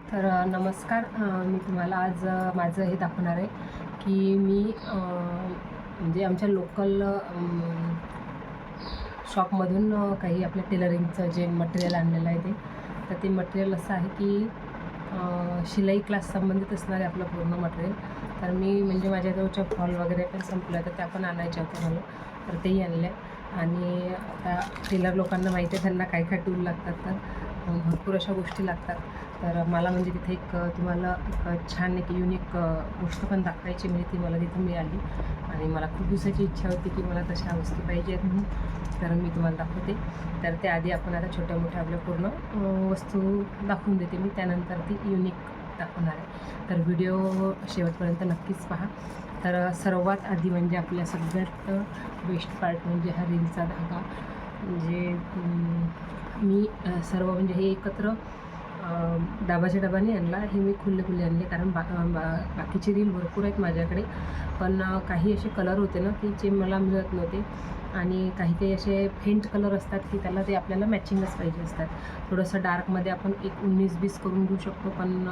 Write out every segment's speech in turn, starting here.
तर नमस्कार. मी तुम्हाला आज माझं हे दाखवणार आहे की मी म्हणजे आमच्या लोकल शॉपमधून काही आपल्या टेलरिंगचं जे मटेरियल आणलेलं आहे तर ते मटेरियल असं आहे की शिलाई क्लास संबंधित असणारे आपलं पूर्ण मटेरियल. तर मी म्हणजे माझ्याजवळच्या फॉल वगैरे पण संपल्या तर त्या पण आणायच्या होत्या मला, तर तेही आणल्या. आणि आता टेलर लोकांना माहिती आहे त्यांना काय काय टूल लागतात, तर भरपूर अशा गोष्टी लागतात. तर मला म्हणजे तिथे तुम्हाला एक छान एक युनिक गोष्ट पण दाखवायची, म्हणजे ती मला तिथे मिळाली आणि मला खूप दिवसाची इच्छा होती की मला तशा वस्तू पाहिजे आहेत म्हणून. तर मी तुम्हाला दाखवते. तर त्याआधी आपण आता छोट्या मोठ्या आपल्या पूर्ण वस्तू दाखवून देते मी, त्यानंतर ती युनिक दाखवणार आहे. तर व्हिडिओ शेवटपर्यंत नक्कीच पहा. तर सर्वात आधी म्हणजे आपल्या सगळ्यात बेस्ट पार्ट म्हणजे हा रीलचा धागा. म्हणजे मी सर्व म्हणजे हे एकत्र डबाच्या डबाने आणला, हे मी खुल्ले आणले कारण बाकीचे रील भरपूर आहेत माझ्याकडे, पण काही असे कलर होते ना की जे मला मिळत नव्हते. आणि काही असे फेंट कलर असतात की त्याला ते आपल्याला मॅचिंगच पाहिजे असतात. थोडंसं डार्कमध्ये आपण एक 19-20 करून घेऊ शकतो, पण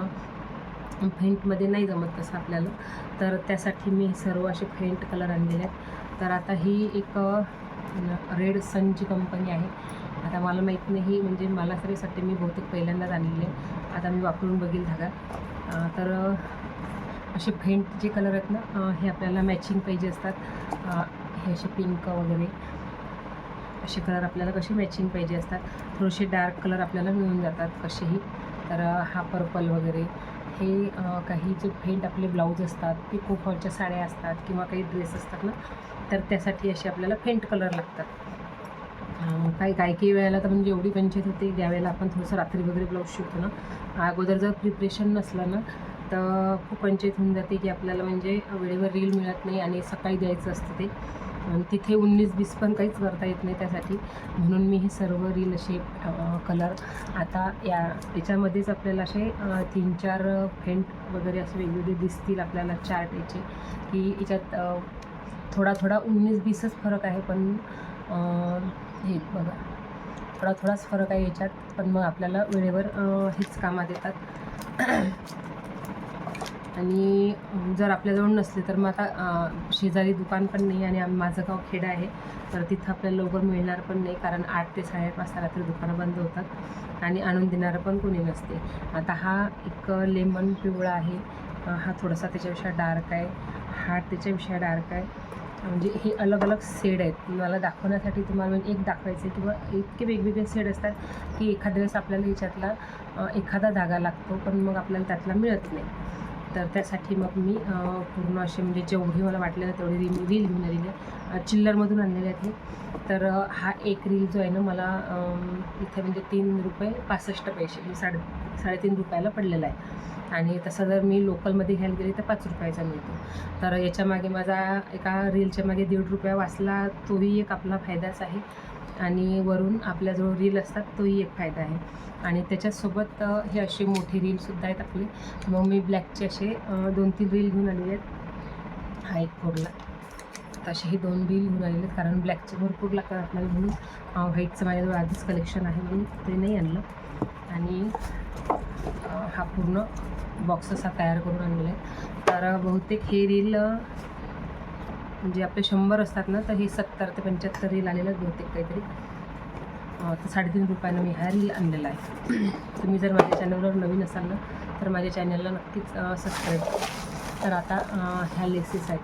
फेंटमध्ये नाही जमत तसं आपल्याला. तर त्यासाठी मी सर्व असे फेंट कलर आणलेले आहेत. तर आता ही एक रेड सनची कंपनी आहे. आता मला माहीत नाही, म्हणजे मला तरी वाटते मी बहुतेक पहिल्यांदाच आणलेले. आता मी वापरून बघील धागा. तर असे फेंट जे कलर आहेत ना, हे आपल्याला मॅचिंग पाहिजे असतात. हे असे पिंक वगैरे असे कलर आपल्याला कसे मॅचिंग पाहिजे असतात. थोडेसे डार्क कलर आपल्याला मिळून जातात कसेही. तर हा पर्पल वगैरे हे काही जे फेंट आपले ब्लाऊज असतात, पिको फॉलच्या साड्या असतात किंवा काही ड्रेस असतात ना, तर त्यासाठी असे आपल्याला फेंट कलर लागतात. काही वेळेला तर म्हणजे एवढी पंचायत होते, ज्यावेळेला आपण थोडंसं रात्री वगैरे ब्लाऊज शिवतो ना, अगोदर जर प्रिपरेशन नसलं ना तर खूप पंचायत होऊन जाते की आपल्याला म्हणजे वेळेवर रील मिळत नाही आणि सकाळी द्यायचं असतं ते, तिथे 19-20 पण काहीच करता येत नाही त्यासाठी. म्हणून मी हे सर्व रील असे कलर आता याच्यामध्येच आपल्याला असे 3-4 फेंट वगैरे असे वेगवेगळे दिसतील आपल्याला चार्ट याचे, की याच्यात थोडा 19-20च फरक आहे, पण हे बघा थोडाच फरक आहे याच्यात, पण मग आपल्याला वेळेवर हेच कामात येतात. आणि जर आपल्याजवळ नसले तर मग आता शेजारी दुकान पण नाही आणि माझं गाव खेडं आहे, तर तिथं आपल्याला लवकर मिळणार पण नाही, कारण 8 ते 8:30 वाजता रात्री दुकानं बंद होतात आणि आणून देणारं पण कोणी नसते. आता हा एक लेमन पिवळा आहे, हा थोडासा त्याच्यापेक्षा डार्क आहे, हा त्याच्यापेक्षा डार्क आहे. म्हणजे हे अलग अलग शेड आहेत. मला दाखवण्यासाठी तुम्हाला म्हणजे एक दाखवायचं आहे किंवा इतके वेगवेगळे शेड असतात की एखाद्या वेळेस आपल्याला याच्यातला एखादा धागा लागतो, पण मग आपल्याला त्यातला मिळत नाही. तर त्यासाठी मग मी पूर्ण असे म्हणजे जेवढी मला वाटलेलं तेवढी रील घेऊन आलेली आहे. चिल्लरमधून आणलेले आहेत हे. तर हा एक रील जो आहे ना, मला इथे म्हणजे ₹3.65 मी 3.5 रुपयाला पडलेला आहे. आणि तसं जर मी लोकलमध्ये घ्यायला गेली तर ₹5 मिळतो. तर याच्यामागे माझा एका रीलच्या मागे ₹1.5 वाचला, तोही एक आपला फायदाच आहे. आणि वरून आपल्याजवळ रील असतात तोही एक फायदा आहे. आणि त्याच्यासोबत हे असे मोठे रीलसुद्धा आहेत आपले. मग मी ब्लॅकचे असे 2-3 रील घेऊन आलेले आहेत. हा एक फोडला. तसे हे 2 रील घेऊन आलेले आहेत, कारण ब्लॅकचे भरपूर लागतात आपल्याला, म्हणून व्हाईटचं माझ्याजवळ आधीच कलेक्शन आहे म्हणून ते नाही आणलं. आणि हा पूर्ण बॉक्स असा तयार करून आणलेला आहे. तर बहुतेक हे रील म्हणजे आपले 100 असतात ना, तर हे 70 ते 75 रील आलेलं आहे बहुतेक काहीतरी. तर ₹3.5 मी हा रील आणलेला आहे. तुम्ही जर माझ्या चॅनलवर नवीन असाल ना, तर माझ्या चॅनलला नक्कीच सबस्क्राईब करा. तर आता ह्या लेसेस आहेत,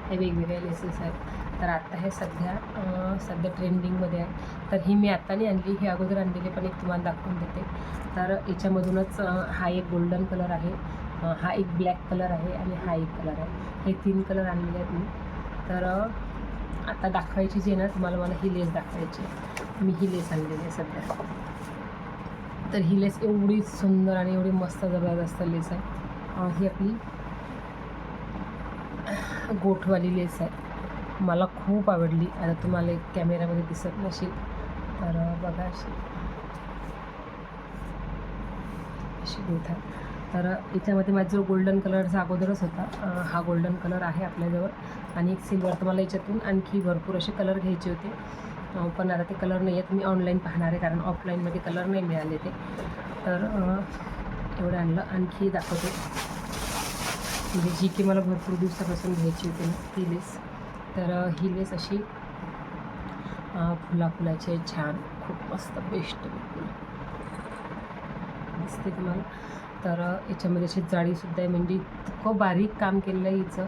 हे वेगवेगळ्या लेसेस आहेत. तर आता हे सध्या ट्रेंडिंगमध्ये आहे. तर ही मी आत्ता नाही आणली, ही अगोदर आणलेली, पण एक तुम्हाला दाखवून देते. तर याच्यामधूनच हा एक गोल्डन कलर आहे, हा एक ब्लॅक कलर आहे आणि हा एक कलर आहे. हे 3 कलर आणलेले आहेत मी. तर आता दाखवायची जी ना तुम्हाला, मला ही लेस दाखवायची. मी ही लेस आणलेली आहे सध्या. तर ही लेस एवढी सुंदर आणि एवढी मस्त जबरदस्त लेस आहे. ही आपली गोठवाली लेस आहे, मला खूप आवडली. आता तुम्हाला एक कॅमेऱ्यामध्ये दिसत नसेल, तर बघा अशी गोठ आहे. तर याच्यामध्ये माझा जो गोल्डन कलरचा अगोदरच होता, हा गोल्डन कलर आहे आपल्याजवळ, आणि एक सिल्वर. तर मला याच्यातून आणखी भरपूर असे कलर घ्यायचे होते, पण आता ते कलर नाही आहेत. मी ऑनलाईन पाहणार आहे, कारण ऑफलाईनमध्ये कलर नाही मिळाले ते. तर एवढं आणलं. आणखी दाखवते म्हणजे जी की मला भरपूर दिवसापासून घ्यायची होती ना ती लेस. तर ही लेस अशी फुलाची छान खूप मस्त बेस्ट बिलकुल दिसते तुम्हाला. तर याच्यामध्ये अशी जाळीसुद्धा आहे, म्हणजे इतकं बारीक काम केलेलं आहे हिचं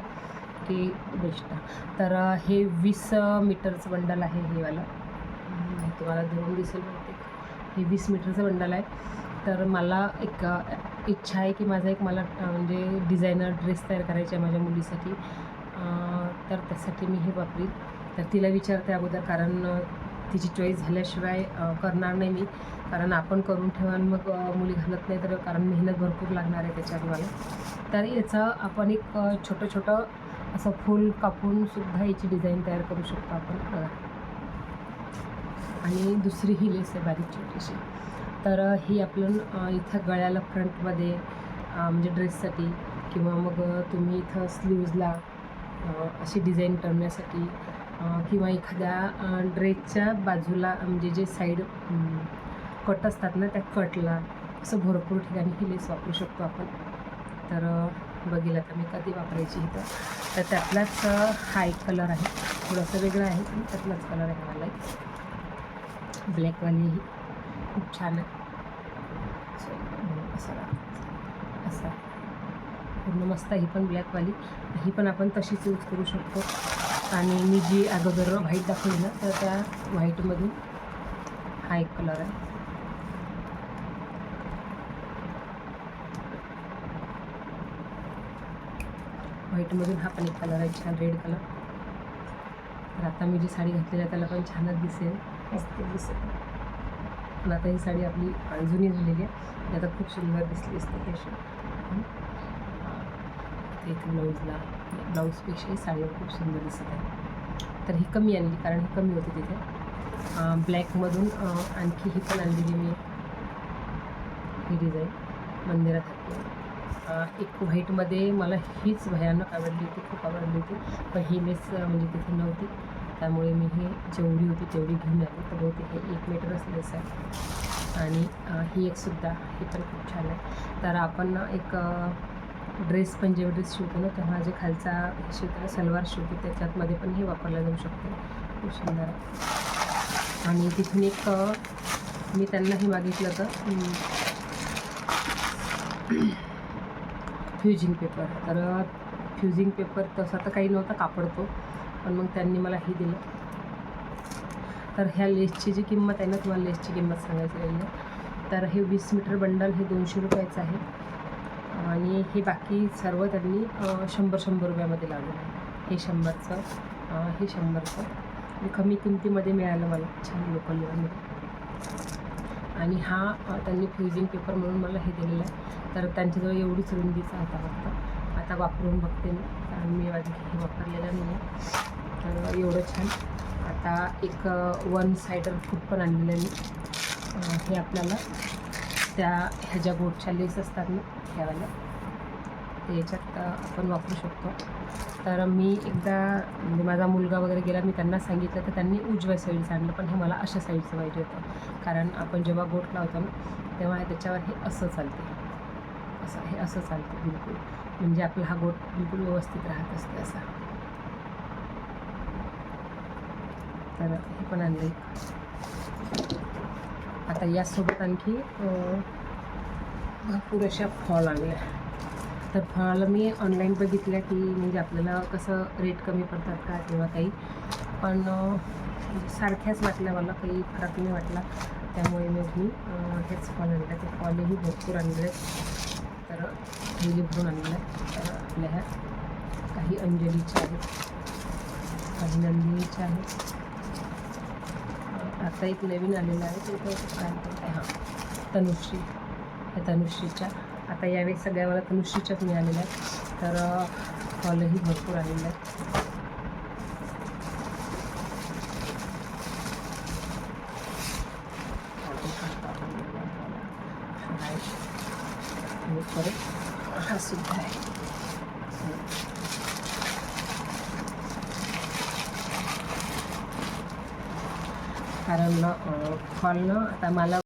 की बेस्ट. तर हे 20 मीटरचं बंडल आहे हे वालं. तुम्हाला धरून दिसेल बहुतेक. हे 20 मीटरचं बंडल आहे. तर मला एक इच्छा आहे की माझा एक मला म्हणजे डिझायनर ड्रेस तयार करायचा आहे माझ्या मुलीसाठी. तर त्यासाठी मी हे वापरीन. तर तिला विचारते अगोदर, कारण तिची चॉईस झाल्याशिवाय करणार नाही मी. कारण आपण करून ठेवा आणि मग मुली घालत नाही तर, कारण मेहनत भरपूर लागणार आहे त्याच्यावर मला. तर याचं आपण एक छोटं असं फूल कापूनसुद्धा याची डिझाईन तयार करू शकतो आपण बघा. आणि दुसरी ही लेस आहे बारीक छोटीशी. तर ही आपण इथं गळ्याला फ्रंटमध्ये म्हणजे ड्रेससाठी, किंवा मग तुम्ही इथं स्लीव्जला अशी डिझाईन करण्यासाठी, किंवा एखाद्या ड्रेसच्या बाजूला म्हणजे जे साईड कट असतात ना त्या कटला, असं भरपूर ठिकाणी ही लेस वापरू शकतो आपण. तर बघेल आता मी कधी वापरायची इथं. तर त्यातलाच हा एक कलर आहे, थोडंसं वेगळं आहे पण त्यातलाच कलर आहे मला एक ब्लॅकवाली. ही खूप छान आहे. असं पूर्ण मस्त. ही पण ब्लॅकवाली, ही पण आपण तशीच यूज करू शकतो. आणि मी जी अगोदर व्हाईट दाखवली ना, तर त्या व्हाईटमधून हा एक कलर आहे. व्हाईटमधून हा पण एक कलर आहे छान, रेड कलर. तर आता मी जी साडी घातलेली आहे त्याला पण छानच दिसेल, मस्त दिसेल. पण आता ही साडी आपली जुनी झालेली आहे, ती आता खूप सुंदर दिसली असते ही अशी. इथे ब्लाऊजपेक्षा ही साडीवर खूप सुंदर दिसत आहे. तर ही कमी आणली कारण ही कमी होती तिथे. ब्लॅकमधून आणखी ही पण आणलेली मी ही डिझाईन मंदिरासाठी. एक व्हाईटमध्ये मला हीच भयानक आवडली होती, खूप आवडली होती. पण ही लेस म्हणजे तिथे नव्हती, त्यामुळे मी ही जेवढी होती तेवढी घेऊन आली. तर बहुतेक हे 1 मीटरच लेस आहे. आणि ही एकसुद्धा ही पण खूप छान आहे. तर आपण एक ड्रेस पंजाबी ड्रेस शिवतो ना, तेव्हा जे खालचा शिवतो सलवार शिवतो त्याच्यातमध्ये पण हे वापरला जाऊ शकते. खूप सुंदर आहे. आणि तिथून एक मी त्यांनाही मागितलं होतं फ्युजिंग पेपर. तर फ्युजिंग पेपर तसा तर काही नव्हता, कापड तो, पण मग त्यांनी मला हे दिलं. तर ह्या लेसची जी किंमत आहे ना, तुम्हाला लेसची किंमत सांगायची राहिली. तर हे 20 मीटर बंडल हे 200 रुपयाचं आहे. आणि हे बाकी सर्व त्यांनी 100 रुपयामध्ये लावलेलं आहे. हे 100चं, हे 100चं. कमी किमतीमध्ये मिळालं मला, छान लोकल लेवलमध्ये. आणि हा त्यांनी फ्युजिंग पेपर म्हणून मला हे दिलेलं आहे. तर त्यांच्याजवळ एवढीच रुंदीचा होता फक्त. आता वापरून बघते मी, कारण मी आधी हे वापरलेलं नाही आहे. तर एवढं छान. आता एक 1 साइडर फूट पण आणलेलं आहे मी. हे आपल्याला त्या ह्याच्या गोटच्या लेस असतात ना ह्यावाल्या, ते याच्यात आपण वापरू शकतो. तर मी एकदा म्हणजे माझा मुलगा वगैरे गेला, मी त्यांना सांगितलं तर त्यांनी उजव्या साईडचं आणलं, पण हे मला अशा साईडचं पाहिजे होतं. कारण आपण जेव्हा गोट लावतो ना तेव्हा त्याच्यावर हे असं चालते, असं हे असं चालते बिलकुल, म्हणजे आपला हा गोट बिलकुल व्यवस्थित राहत असते असा. तर हे पण आणलं. आता यासोबत आणखी भरपूर अशा फॉल आणल्या. तर फॉल मी ऑनलाईन बघितल्या की म्हणजे आपल्याला कसं रेट कमी पडतात का किंवा काही, पण सारख्याच वाटल्या मला, काही फरक नाही वाटला. त्यामुळे मग मी हेच फॉल आणल्या. ते फॉलही भरपूर आणले. तर थैली भरून आणल्या. तर आपल्या ह्या काही अंजलीच्या आहेत, काही नंदिनीच्या आहेत. आता एक नवीन आलेला आहे तो काय म्हणते, हां तनुश्री. या तनुश्रीच्या आता यावेळी सगळ्या मला तनुश्रीच्याच मिळालेल्या आहेत. तर फॉलही भरपूर आलेलं आहे. परत हा सुद्धा आहे. कारण फॉल ना आता मला